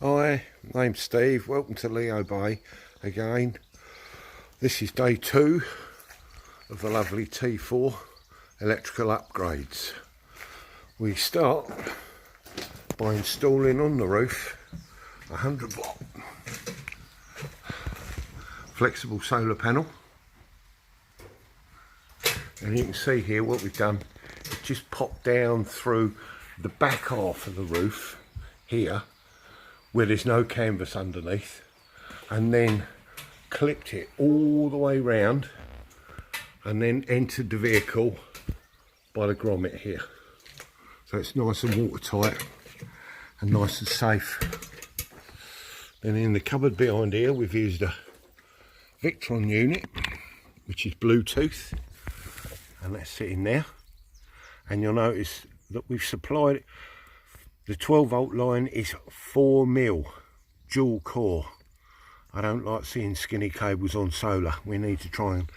Hi, name's Steve. Welcome to Leo Bay again. This is day 2 of the lovely T4 electrical upgrades. We start by installing on the roof a 100-watt flexible solar panel. And you can see here what we've done is just popped down through the back half of the roof here, where there's no canvas underneath, and then clipped it all the way round and then entered the vehicle by the grommet here. So it's nice and watertight and nice and safe. Then in the cupboard behind here we've used a Victron unit, which is Bluetooth, and that's sitting there. And you'll notice that we've supplied the 12-volt line is 4mm dual core. I don't like seeing skinny cables on solar. We need to try and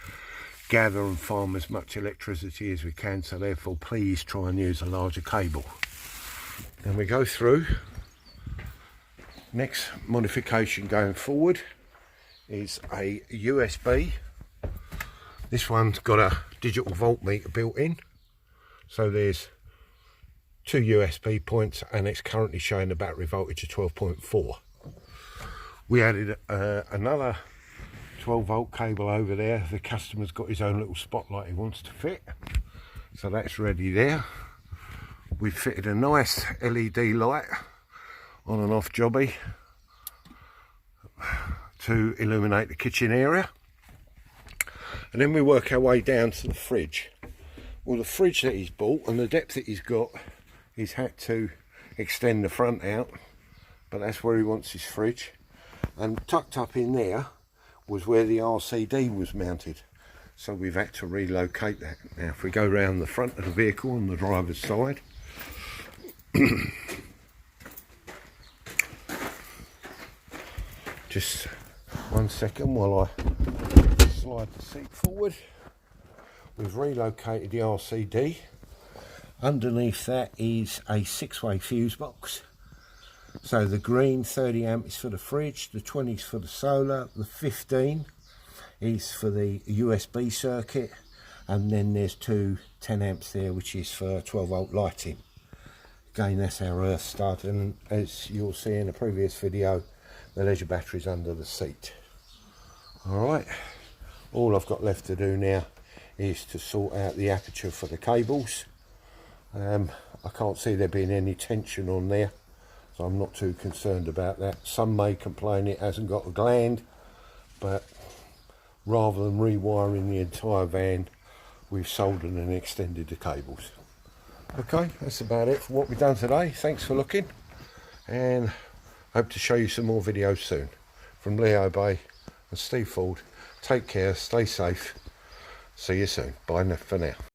gather and farm as much electricity as we can, so therefore please try and use a larger cable. Then we go through. Next modification going forward is a USB. This one's got a digital voltmeter built in, so there's 2 USB points, and it's currently showing a battery voltage of 12.4. We added another 12-volt cable over there. The customer's got his own little spotlight he wants to fit, so that's ready there. We've fitted a nice LED light on and off jobby to illuminate the kitchen area. And then we work our way down to the fridge. Well, the fridge that he's bought and the depth that he's got, he's had to extend the front out, but that's where he wants his fridge. And tucked up in there was where the RCD was mounted, so we've had to relocate that. Now if we go round the front of the vehicle on the driver's side, just 1 second while I slide the seat forward. We've relocated the RCD. Underneath that is a 6-way fuse box. So the green 30 amp is for the fridge, the 20 is for the solar, the 15 is for the USB circuit, and then there's 2 10 amps there, which is for 12-volt lighting. Again, that's our earth stud, and as you'll see in a previous video, the leisure battery's under the seat. Alright, all I've got left to do now is to sort out the aperture for the cables. I can't see there being any tension on there, so I'm not too concerned about that. Some may complain it hasn't got a gland, but rather than rewiring the entire van, we've soldered and extended the cables. Okay, that's about it for what we've done today. Thanks for looking, and hope to show you some more videos soon. From Leo Bay and Steve Ford, take care, stay safe, see you soon. Bye for now.